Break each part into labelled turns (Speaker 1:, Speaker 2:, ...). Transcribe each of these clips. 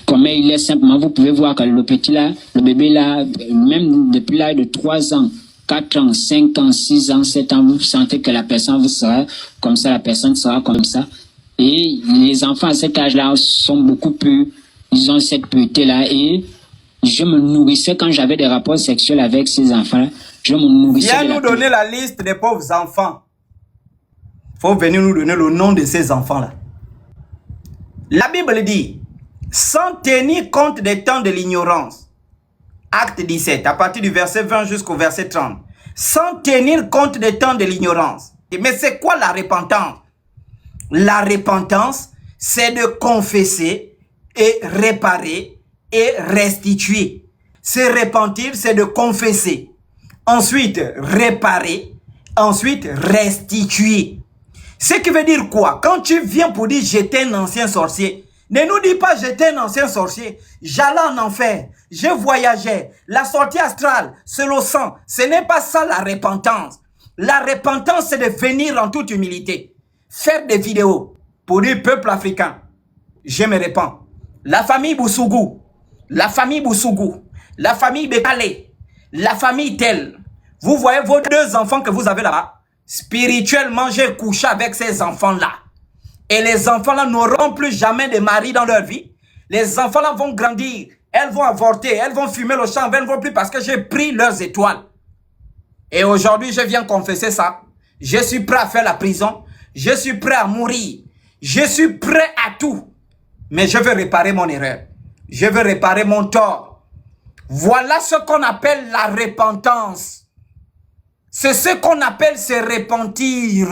Speaker 1: comment il est simplement. Vous pouvez voir que le petit là, le bébé là, même depuis l'âge de 3 ans, 4 ans, 5 ans, 6 ans, 7 ans, vous sentez que la personne vous sera comme ça, la personne sera comme ça. Et les enfants à cet âge-là sont beaucoup plus, ils ont cette pureté-là. Et je me nourrissais quand j'avais des rapports sexuels avec ces enfants-là. Je me nourrissais.
Speaker 2: Viens nous donner la liste des pauvres enfants. Il faut venir nous donner le nom de ces enfants-là. La Bible dit, sans tenir compte des temps de l'ignorance. Acte 17, à partir du verset 20 jusqu'au verset 30. Sans tenir compte des temps de l'ignorance. Mais c'est quoi la repentance? La repentance, c'est de confesser et réparer et restituer. Se repentir, c'est de confesser. Ensuite, réparer. Ensuite, restituer. Ce qui veut dire quoi? Quand tu viens pour dire j'étais un ancien sorcier, ne nous dis pas j'étais un ancien sorcier. J'allais en enfer. Je voyageais. La sortie astrale, c'est le sang. Ce n'est pas ça la repentance. La repentance, c'est de venir en toute humilité. Faire des vidéos pour dire peuple africain. Je me répands. La famille Boussougou. La famille Boussougou. La famille Bekale. La famille telle. Vous voyez vos 2 enfants que vous avez là-bas. Spirituellement, j'ai couché avec ces enfants-là. Et les enfants-là n'auront plus jamais de mari dans leur vie. Les enfants-là vont grandir. Elles vont avorter. Elles vont fumer le champ. Elles ne vont plus parce que j'ai pris leurs étoiles. Et aujourd'hui, je viens confesser ça. Je suis prêt à faire la prison. Je suis prêt à mourir. Je suis prêt à tout. Mais je veux réparer mon erreur. Je veux réparer mon tort. Voilà ce qu'on appelle la repentance. C'est ce qu'on appelle se repentir.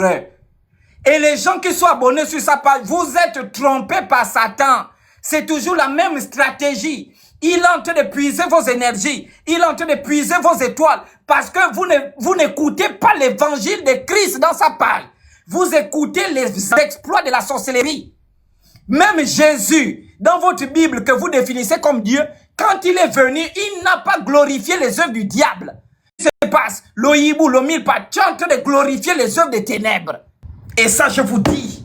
Speaker 2: Et les gens qui sont abonnés sur sa page, vous êtes trompés par Satan. C'est toujours la même stratégie. Il est en train de puiser vos énergies. Il est en train de puiser vos étoiles. Parce que vous n'écoutez pas l'évangile de Christ dans sa page. Vous écoutez les exploits de la sorcellerie. Même Jésus, dans votre Bible que vous définissez comme Dieu, quand il est venu, il n'a pas glorifié les œuvres du diable. Ce qui se passe, le hibou, le mille-pattes, tu es en train de glorifier les œuvres des ténèbres. Et ça, je vous dis,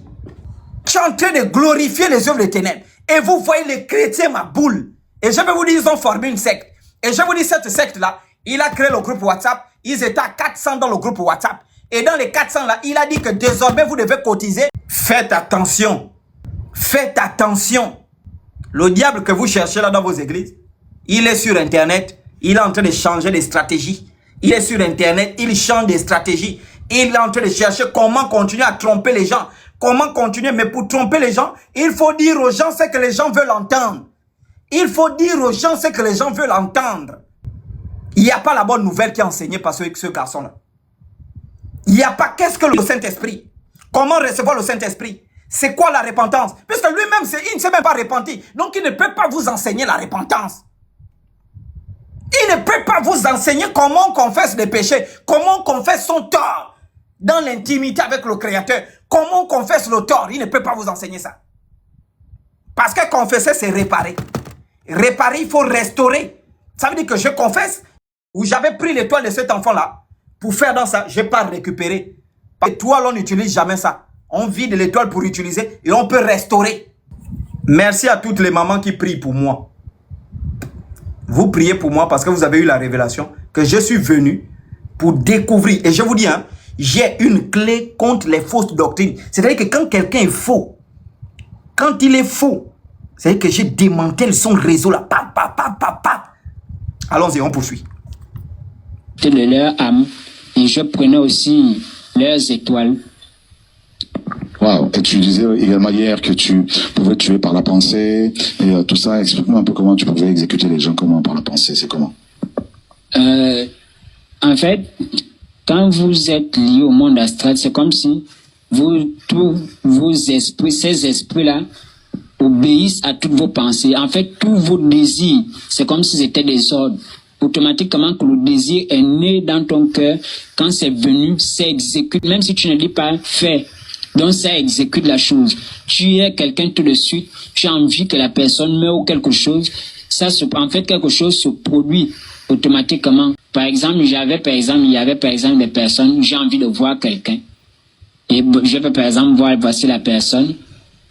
Speaker 2: tu es en train de glorifier les œuvres des ténèbres. Et vous voyez les chrétiens, ma boule. Et je vais vous dire, ils ont formé une secte. Et je vous dis, cette secte-là, il a créé le groupe WhatsApp. Ils étaient à 400 dans le groupe WhatsApp. Et dans les 400 là, il a dit que désormais, vous devez cotiser. Faites attention. Faites attention. Le diable que vous cherchez là dans vos églises, il est sur Internet. Il est en train de changer des stratégies. Il est sur Internet. Il change des stratégies. Il est en train de chercher comment continuer à tromper les gens. Comment continuer. Mais pour tromper les gens, il faut dire aux gens ce que les gens veulent entendre. Il faut dire aux gens ce que les gens veulent entendre. Il n'y a pas la bonne nouvelle qui est enseignée par ce garçon-là. Il n'y a pas qu'est-ce que le Saint-Esprit. Comment recevoir le Saint-Esprit? C'est quoi la repentance? Puisque lui-même, il ne s'est même pas repenti. Donc, il ne peut pas vous enseigner la repentance. Il ne peut pas vous enseigner comment on confesse les péchés, comment on confesse son tort dans l'intimité avec le Créateur, comment on confesse le tort. Il ne peut pas vous enseigner ça. Parce que confesser, c'est réparer. Réparer, il faut restaurer. Ça veut dire que je confesse, ou j'avais pris l'étoile de cet enfant-là, pour faire dans ça, je n'ai pas récupéré. L'étoile, on n'utilise jamais ça. On vide l'étoile pour utiliser et on peut restaurer. Merci à toutes les mamans qui prient pour moi. Vous priez pour moi parce que vous avez eu la révélation que je suis venu pour découvrir. Et je vous dis, hein, j'ai une clé contre les fausses doctrines. C'est-à-dire que quand quelqu'un est faux, quand il est faux, c'est-à-dire que je démantèle son réseau là. Allons-y, on poursuit.
Speaker 1: De leur âme et je prenais aussi leurs étoiles.
Speaker 3: Wow. Et tu disais également hier que tu pouvais tuer par la pensée et tout ça. Explique-moi un peu comment tu pouvais exécuter les gens, comment par la pensée, c'est comment?
Speaker 1: En fait, quand vous êtes lié au monde astral, c'est comme si tous vos esprits, ces esprits-là, obéissent à toutes vos pensées. En fait, tous vos désirs, c'est comme si c'était des ordres. Automatiquement que le désir est né dans ton cœur, quand c'est venu, ça exécute, même si tu ne dis pas fais. Donc ça exécute la chose. Tu es quelqu'un tout de suite, tu as envie que la personne meure ou quelque chose, en fait quelque chose se produit automatiquement. Par exemple, il y avait par exemple des personnes, j'ai envie de voir quelqu'un. Et je peux par exemple voir, voici la personne.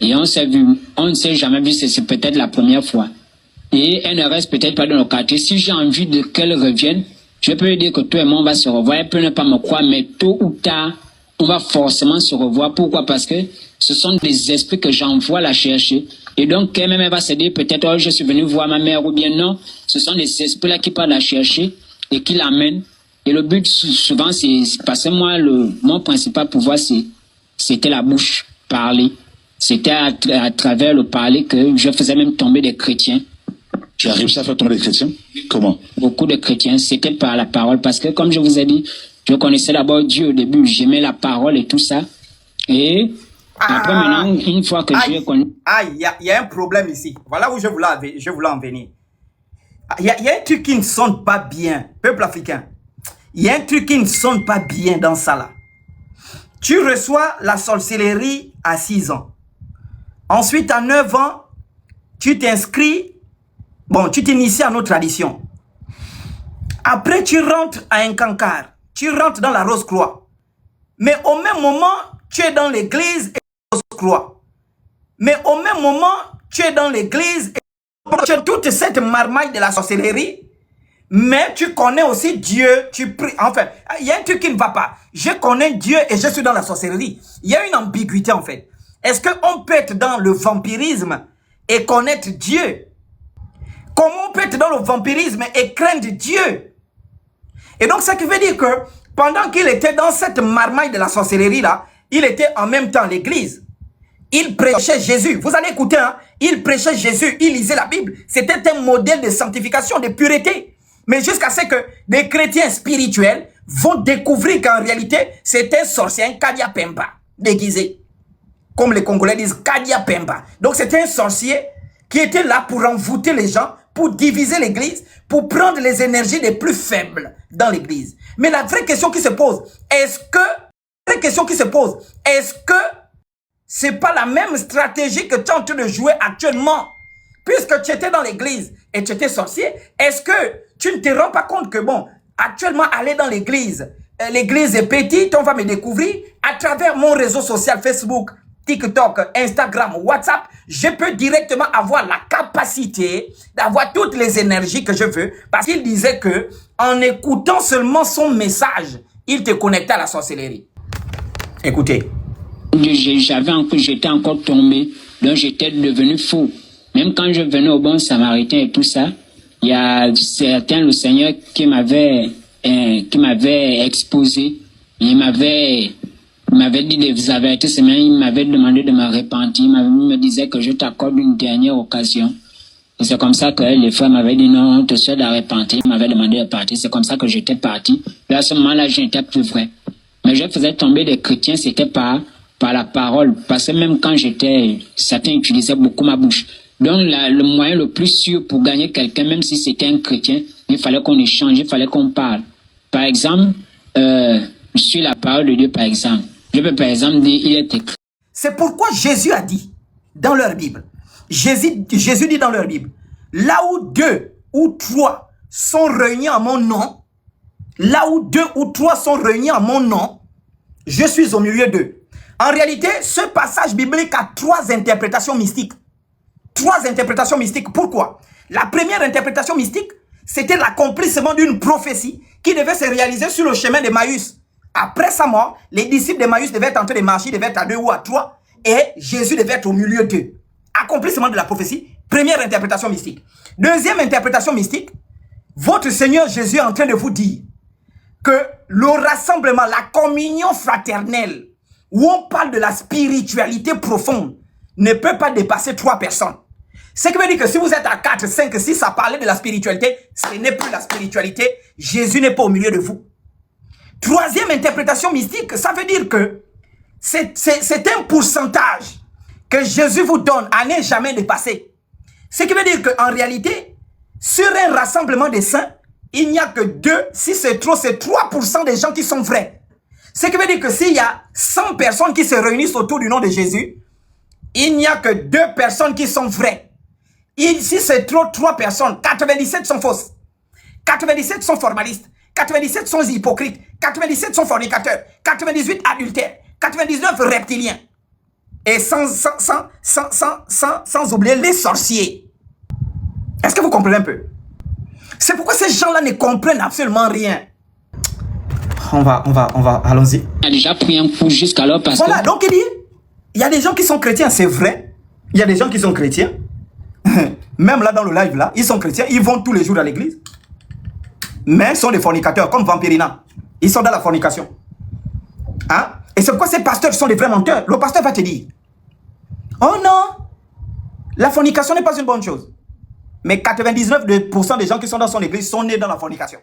Speaker 1: Et on s'est vu, on ne s'est jamais vu, c'est peut-être la première fois. et elle ne reste peut-être pas dans le quartier, si j'ai envie qu'elle revienne, je peux lui dire que toi et moi on va se revoir. Elle peut ne pas me croire, mais tôt ou tard, on va forcément se revoir. Pourquoi? Parce que ce sont des esprits que j'envoie la chercher. Et donc, elle-même, elle va se dire peut-être, oh, je suis venu voir ma mère, ou bien non. Ce sont des esprits-là qui partent la chercher et qui l'amènent. Et le but, souvent, c'est parce que moi, mon principal pouvoir, c'était la bouche, parler. C'était à travers le parler que je faisais même tomber des chrétiens.
Speaker 3: Tu as réussi à faire tomber des chrétiens? Comment?
Speaker 1: Beaucoup de chrétiens, c'était par la parole. Parce que, comme je vous ai dit, je connaissais d'abord Dieu au début, j'aimais la parole et tout ça. Et après, maintenant, une fois que Dieu connu...
Speaker 2: Il y a un problème ici. Voilà où je voulais en venir. Il y a un truc qui ne sonne pas bien, peuple africain. Il y a un truc qui ne sonne pas bien dans ça là. Tu reçois la sorcellerie à 6 ans. Ensuite, à 9 ans, tu t'inscris, tu t'inities à nos traditions. Après, tu rentres à un cancard. Tu rentres dans la Rose-Croix. Mais au même moment, tu es dans l'église et la Rose-Croix. Mais au même moment, tu es dans l'église et tu as toute cette marmaille de la sorcellerie. Mais tu connais aussi Dieu, tu pries. Enfin, il y a un truc qui ne va pas. Je connais Dieu et je suis dans la sorcellerie. Il y a une ambiguïté en fait. Est-ce qu'on peut être dans le vampirisme et connaître Dieu? Comment on peut être dans le vampirisme et craindre Dieu? Et donc, ça qui veut dire que pendant qu'il était dans cette marmaille de la sorcellerie là, il était en même temps à l'église. Il prêchait Jésus. Vous allez écouter, hein? Il prêchait Jésus, il lisait la Bible. C'était un modèle de sanctification, de pureté. Mais jusqu'à ce que des chrétiens spirituels vont découvrir qu'en réalité, c'est un sorcier, un Kadia Pemba, déguisé. Comme les Congolais disent, Kadia Pemba. Donc c'était un sorcier qui était là pour envoûter les gens, pour diviser l'église, pour prendre les énergies les plus faibles dans l'église. Mais la vraie question qui se pose, est-ce que c'est pas la même stratégie que tu es en train de jouer actuellement? Puisque tu étais dans l'église et tu étais sorcier, est-ce que tu ne te rends pas compte que actuellement aller dans l'église est petite, on va me découvrir à travers mon réseau social Facebook, TikTok, Instagram, WhatsApp, je peux directement avoir la capacité d'avoir toutes les énergies que je veux, parce qu'il disait que en écoutant seulement son message, il te connectait à la sorcellerie. Écoutez.
Speaker 1: J'étais encore tombé, donc j'étais devenu fou. Même quand je venais au bon samaritain et tout ça, il y a certains, le Seigneur qui m'avait exposé, il m'avait dit des avertissements, il m'avait demandé de me repentir, il me disait que je t'accorde une dernière occasion. Et c'est comme ça que les frères m'avaient dit non, on te souhaite de repentir, il m'avait demandé de partir, c'est comme ça que j'étais parti. Et à ce moment-là, je n'étais plus vrai. Mais je faisais tomber des chrétiens, c'était par la parole, parce que même quand certains utilisaient beaucoup ma bouche. Donc le moyen le plus sûr pour gagner quelqu'un, même si c'était un chrétien, il fallait qu'on échange, il fallait qu'on parle. Par exemple, sur la parole de Dieu, par exemple, je peux par exemple dire, il est écrit.
Speaker 2: C'est pourquoi Jésus a dit dans leur Bible, Jésus dit dans leur Bible, là où 2 ou 3 sont réunis en mon nom, là où 2 ou 3 sont réunis en mon nom, je suis au milieu d'eux. En réalité, ce passage biblique a 3 interprétations mystiques. 3 interprétations mystiques. Pourquoi? La première interprétation mystique, c'était l'accomplissement d'une prophétie qui devait se réaliser sur le chemin d'Emmaüs. Après sa mort, les disciples d'Emmaüs devaient être en train de marcher, ils devaient être à 2 ou à 3, et Jésus devait être au milieu d'eux. Accomplissement de la prophétie, première interprétation mystique. Deuxième interprétation mystique, votre Seigneur Jésus est en train de vous dire que le rassemblement, la communion fraternelle, où on parle de la spiritualité profonde, ne peut pas dépasser 3 personnes. Ce qui veut dire que si vous êtes à 4, 5, 6 à parler de la spiritualité, ce n'est plus la spiritualité. Jésus n'est pas au milieu de vous. Troisième interprétation mystique, ça veut dire que c'est un pourcentage que Jésus vous donne à ne jamais dépasser. Ce qui veut dire qu'en réalité, sur un rassemblement des saints, il n'y a que 2, si c'est trop, c'est 3% des gens qui sont vrais. Ce qui veut dire que s'il y a 100 personnes qui se réunissent autour du nom de Jésus, il n'y a que 2 personnes qui sont vraies. Si c'est trop 3 personnes, 97 sont fausses. 97 sont formalistes. 97 sont hypocrites. 97 sont fornicateurs. 98 adultères. 99 reptiliens. Et sans oublier les sorciers. Est-ce que vous comprenez un peu? C'est pourquoi ces gens-là ne comprennent absolument rien. Allons-y.
Speaker 1: On a déjà pris un coup jusqu'alors parce
Speaker 2: Voilà,
Speaker 1: que...
Speaker 2: donc il dit, il y a des gens qui sont chrétiens, c'est vrai. Il y a des gens qui sont chrétiens. Même là dans le live, là, ils sont chrétiens, ils vont tous les jours à l'église. Mais ils sont des fornicateurs, comme Vampirina. Ils sont dans la fornication. Hein? Et c'est pourquoi ces pasteurs sont des vrais menteurs. Le pasteur va te dire, oh non, la fornication n'est pas une bonne chose. Mais 99% des gens qui sont dans son église sont nés dans la fornication.